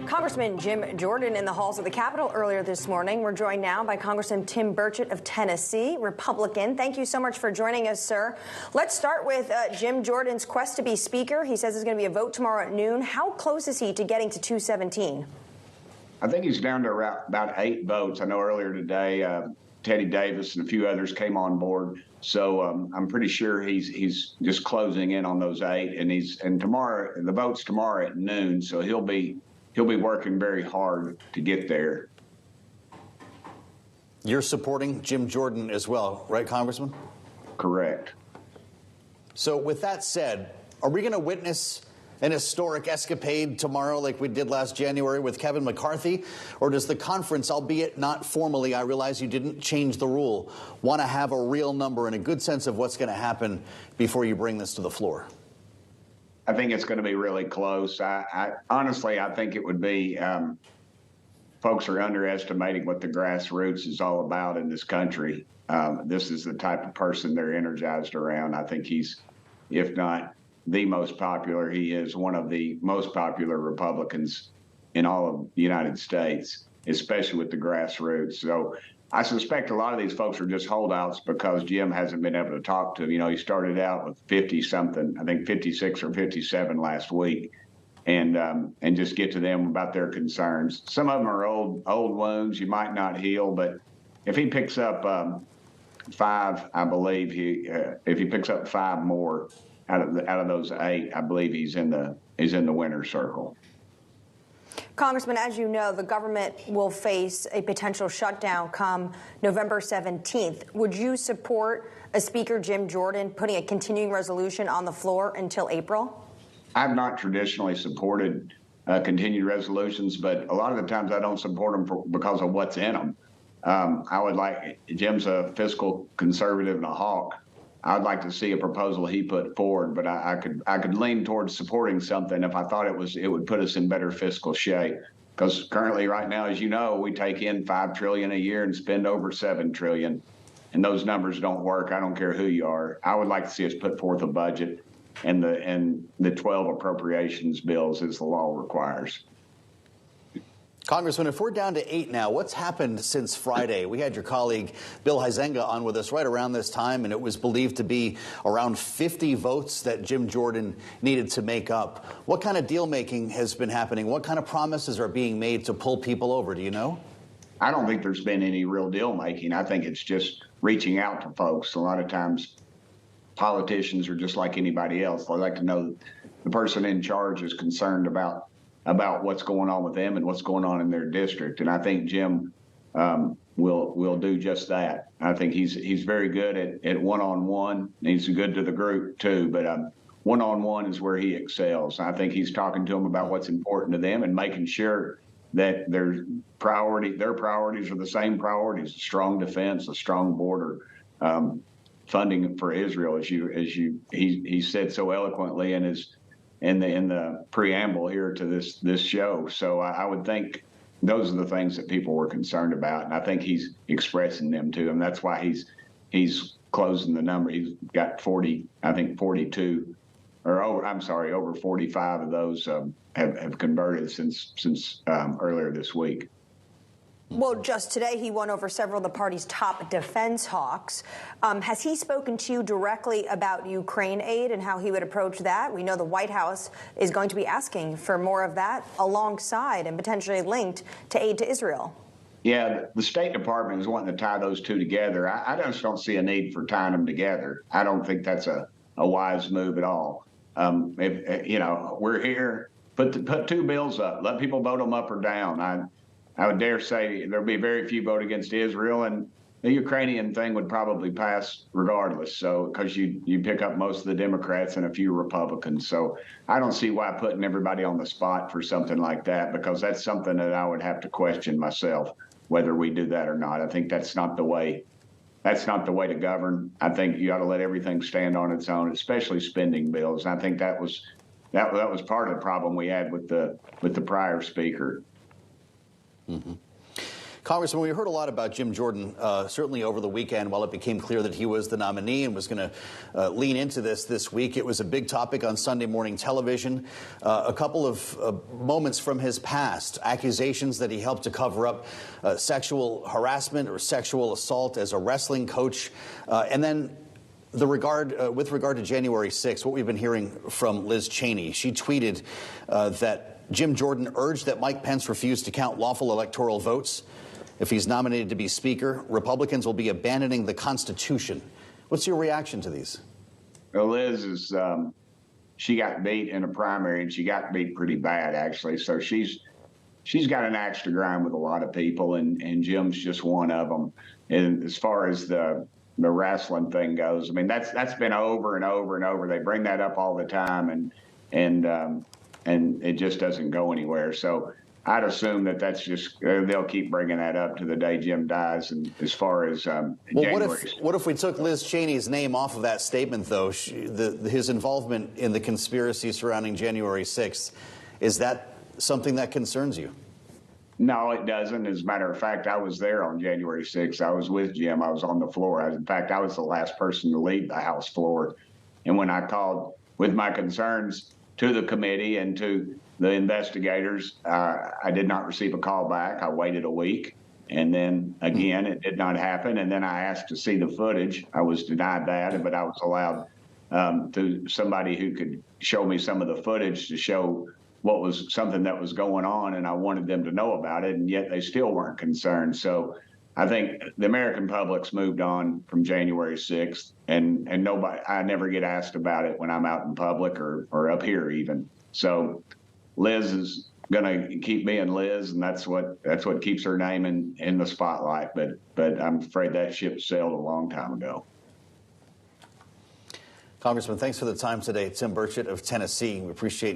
Congressman Jim Jordan in the halls of the Capitol earlier this morning. We're joined now by Congressman Tim Burchett of Tennessee, Republican. Thank you so much for joining us, sir. Let's start with Jim Jordan's quest to be Speaker. He says there's going to be a vote tomorrow at noon. How close is he to getting to 217? I think he's down to about 8 votes. I know earlier today, Teddy Davis and a few others came on board. So I'm pretty sure he's just closing in on those 8. And tomorrow, the vote's tomorrow at noon. So he'll be working very hard to get there. You're supporting Jim Jordan as well, right, Congressman? Correct. So with that said, are we going to witness an historic escapade tomorrow like we did last January with Kevin McCarthy? Or does the conference, albeit not formally, I realize you didn't change the rule, want to have a real number and a good sense of what's going to happen before you bring this to the floor? I think it's going to be really close. Honestly, I think it would be folks are underestimating what the grassroots is all about in this country. This is the type of person they're energized around. I think he's, if not the most popular, he is one of the most popular Republicans in all of the United States, especially with the grassroots. So I suspect a lot of these folks are just holdouts because Jim hasn't been able to talk to them. You know, he started out with 50-something, I think 56 or 57 last week, and just get to them about their concerns. Some of them are old wounds you might not heal, but if he picks up 5, I believe if he picks up 5 more out of those 8, I believe he's in the winner's circle. Congressman, as you know, the government will face a potential shutdown come November 17th. Would you support a Speaker Jim Jordan putting a continuing resolution on the floor until April? I've not traditionally supported continued resolutions, but a lot of the times I don't support them because of what's in them. I would like, Jim's a fiscal conservative and a hawk. I'd like to see a proposal he put forward, but I could lean towards supporting something if I thought it would put us in better fiscal shape. Because currently, right now, as you know, we take in $5 trillion a year and spend over $7 trillion, and those numbers don't work. I don't care who you are. I would like to see us put forth a budget and the 12 appropriations bills as the law requires. Congressman, if we're down to 8 now, what's happened since Friday? We had your colleague Bill Huizenga on with us right around this time, and it was believed to be around 50 votes that Jim Jordan needed to make up. What kind of deal-making has been happening? What kind of promises are being made to pull people over? Do you know? I don't think there's been any real deal-making. I think it's just reaching out to folks. A lot of times politicians are just like anybody else. They like to know the person in charge is concerned about what's going on with them and what's going on in their district. And I think Jim will do just that. I think he's very good at one-on-one. He's good to the group too, but one-on-one is where he excels. I think he's talking to them about what's important to them and making sure that their priorities are the same priorities: a strong defense, a strong border, funding for Israel, as he said so eloquently in the preamble here to this show. So I would think those are the things that people were concerned about, and I think he's expressing them to them. That's why he's closing the number. He's got 42, or over 45 of those have converted since earlier this week. Well, just today he won over several of the party's top defense hawks. Has he spoken to you directly about Ukraine aid and how he would approach that? We know the White House is going to be asking for more of that alongside and potentially linked to aid to Israel. Yeah, the State Department is wanting to tie those two together. I just don't see a need for tying them together. I don't think that's a wise move at all. We're here, put 2 bills up, let people vote them up or down. I would dare say there'll be very few vote against Israel, and the Ukrainian thing would probably pass regardless. So, because you pick up most of the Democrats and a few Republicans. So I don't see why putting everybody on the spot for something like that, because that's something that I would have to question myself, whether we do that or not. I think that's not the way to govern. I think you ought to let everything stand on its own, especially spending bills. And I think that was part of the problem we had with the prior speaker. Mm-hmm. Congressman, we heard a lot about Jim Jordan, certainly over the weekend, while it became clear that he was the nominee and was going to lean into this week. It was a big topic on Sunday morning television. A couple of moments from his past, accusations that he helped to cover up sexual harassment or sexual assault as a wrestling coach, and then with regard to January 6th, what we've been hearing from Liz Cheney. She tweeted that Jim Jordan urged that Mike Pence refuse to count lawful electoral votes. If he's nominated to be Speaker, Republicans will be abandoning the Constitution. What's your reaction to these? Well, Liz is, she got beat in a primary, and she got beat pretty bad, actually. So she's got an axe to grind with a lot of people, and Jim's just one of them. And as far as the wrestling thing goes, I mean, that's been over and over and over. They bring that up all the time, and it just doesn't go anywhere. So I'd assume that's just they'll keep bringing that up to the day Jim dies. And as far as January, what if we took Liz Cheney's name off of that statement, though? His involvement in the conspiracy surrounding January 6th, is that something that concerns you? No, it doesn't. As a matter of fact, I was there on January 6th. I was with Jim. I was on the floor. In fact, I was the last person to leave the House floor. And when I called with my concerns to the committee and to the investigators, I did not receive a call back. I waited a week. And then, again, it did not happen. And then I asked to see the footage. I was denied that, but I was allowed to somebody who could show me some of the footage to show what was something that was going on, and I wanted them to know about it, and yet they still weren't concerned. So I think the American public's moved on from January 6th, and nobody, I never get asked about it when I'm out in public or up here even. So Liz is going to keep being Liz, and that's what keeps her name in the spotlight. But I'm afraid that ship sailed a long time ago. Congressman, thanks for the time today. Tim Burchett of Tennessee. We appreciate